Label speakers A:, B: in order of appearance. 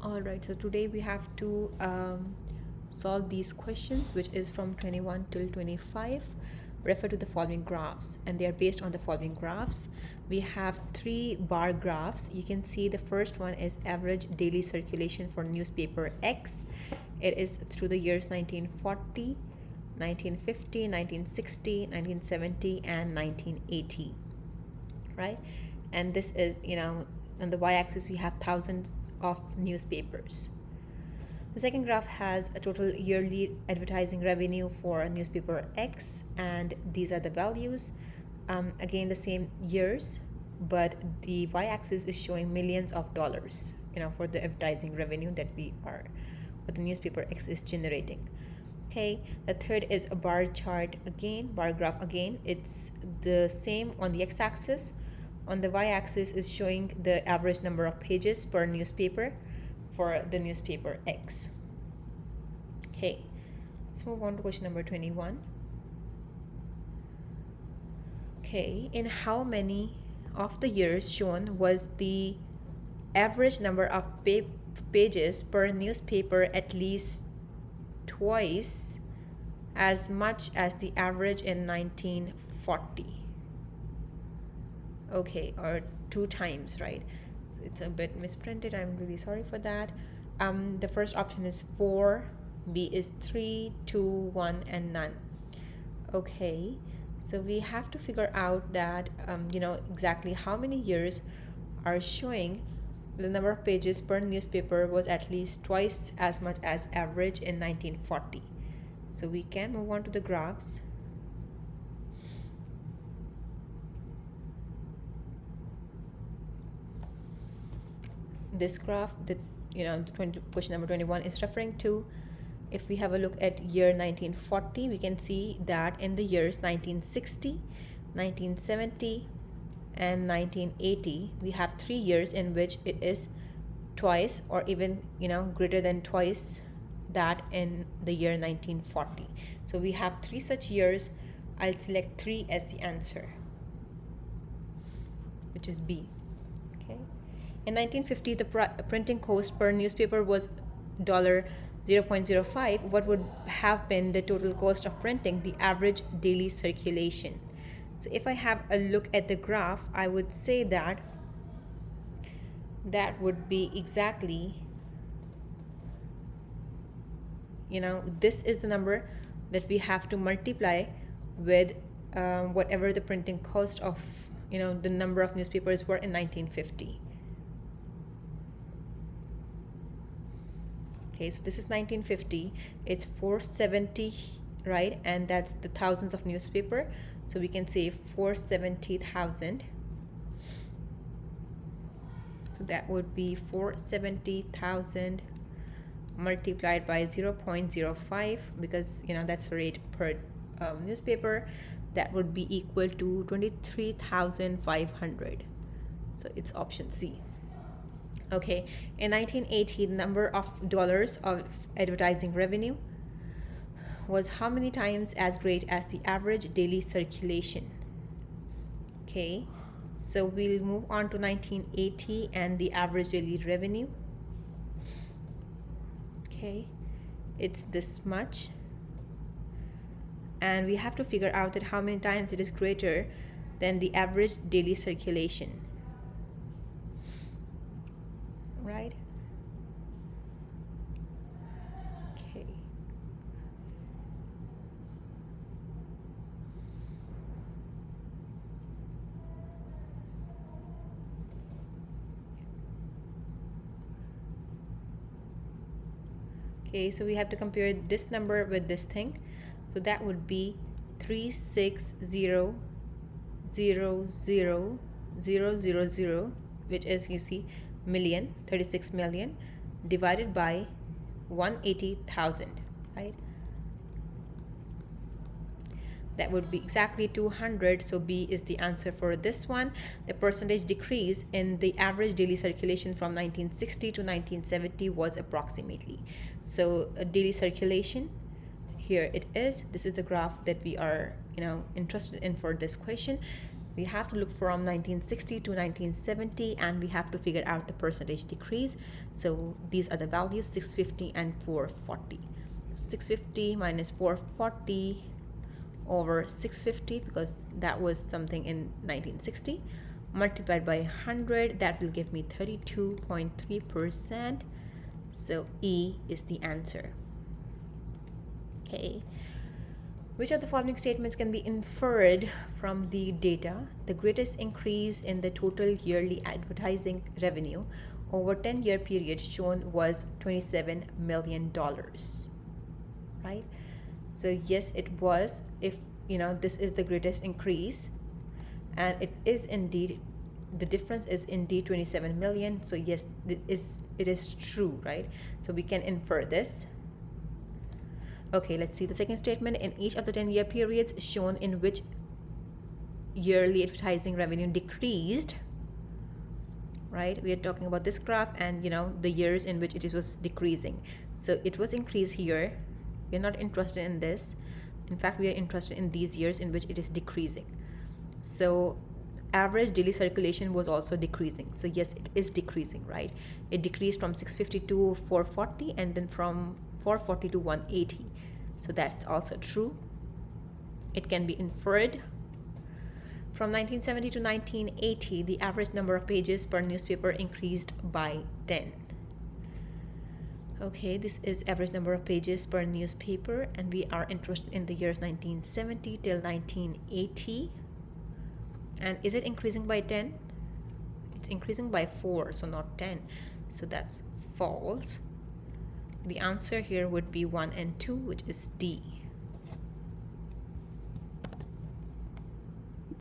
A: Alright, so today we have to solve these questions, which is from 21 till 25. Refer to the following graphs, and they are based on the following graphs. We have 3 bar graphs. You can see the first one is average daily circulation for newspaper X. It is through the years 1940, 1950, 1960, 1970, and 1980, right? And this is, on the y-axis we have thousands of newspapers. The second graph has a total yearly advertising revenue for newspaper X, and these are the values. Again, the same years, but the y-axis is showing millions of dollars, for the advertising revenue that what the newspaper X is generating. Okay, the third is a bar chart again, bar graph again. It's the same on the x-axis. On the y-axis is showing the average number of pages per newspaper for the newspaper X. Okay, let's move on to question number 21. Okay, in how many of the years shown was the average number of pages per newspaper at least twice as much as the average in 1940? Okay, or 2 times, right? It's a bit misprinted, I'm really sorry for that. The first option is 4, B is 3, 2, 1, and none. Okay, so we have to figure out that exactly how many years are showing the number of pages per newspaper was at least twice as much as average in 1940. So we can move on to the graphs. This graph that question number 21 is referring to, if we have a look at year 1940, we can see that in the years 1960, 1970, and 1980, we have 3 years in which it is twice or even greater than twice that in the year 1940. So we have 3 such years. I'll select 3 as the answer, which is B. Okay. In 1950, the printing cost per newspaper was $0.05. What would have been the total cost of printing the average daily circulation? So if I have a look at the graph, I would say that that would be exactly, this is the number that we have to multiply with whatever the printing cost of, the number of newspapers were in 1950. Okay, so this is 1950, it's 470, right? And that's the thousands of newspaper. So we can say 470,000. So that would be 470,000 multiplied by 0.05, because that's the rate per newspaper. That would be equal to 23,500. So it's option C. Okay, in 1980, the number of dollars of advertising revenue was how many times as great as the average daily circulation? Okay, so we'll move on to 1980 and the average daily revenue. Okay, it's this much, and we have to figure out that how many times it is greater than the average daily circulation, right? Okay. Okay, so we have to compare this number with this thing. So that would be 360,000,000, which is, you see, 36 million divided by 180,000, right? That would be exactly 200. So B is the answer for this one. The percentage decrease in the average daily circulation from 1960 to 1970 was approximately. So daily circulation, here it is. This is the graph that we are interested in for this question. We have to look from 1960 to 1970, and we have to figure out the percentage decrease. So these are the values, 650 and 440. 650 minus 440 over 650, because that was something in 1960, multiplied by 100, that will give me 32.3%. So E is the answer. Okay. Which of the following statements can be inferred from the data? The greatest increase in the total yearly advertising revenue over 10-year period shown was $27 million, right? So yes, it was. If this is the greatest increase, and it is indeed, the difference is indeed 27 million. So yes, it is true, right? So we can infer this. Okay, let's see the second statement. In each of the 10-year periods shown in which yearly advertising revenue decreased, right? We are talking about this graph and the years in which it was decreasing. So it was increased here. We're not interested in this. In fact, we are interested in these years in which it is decreasing. So average daily circulation was also decreasing. So yes, it is decreasing, right? It decreased from 650 to 440, and then from 440 to 180. So that's also true. It can be inferred. From 1970 to 1980, the average number of pages per newspaper increased by 10. Okay, this is average number of pages per newspaper, and we are interested in the years 1970 till 1980. And is it increasing by 10? It's increasing by 4, so not 10. So that's false. The answer here would be 1 and 2, which is D.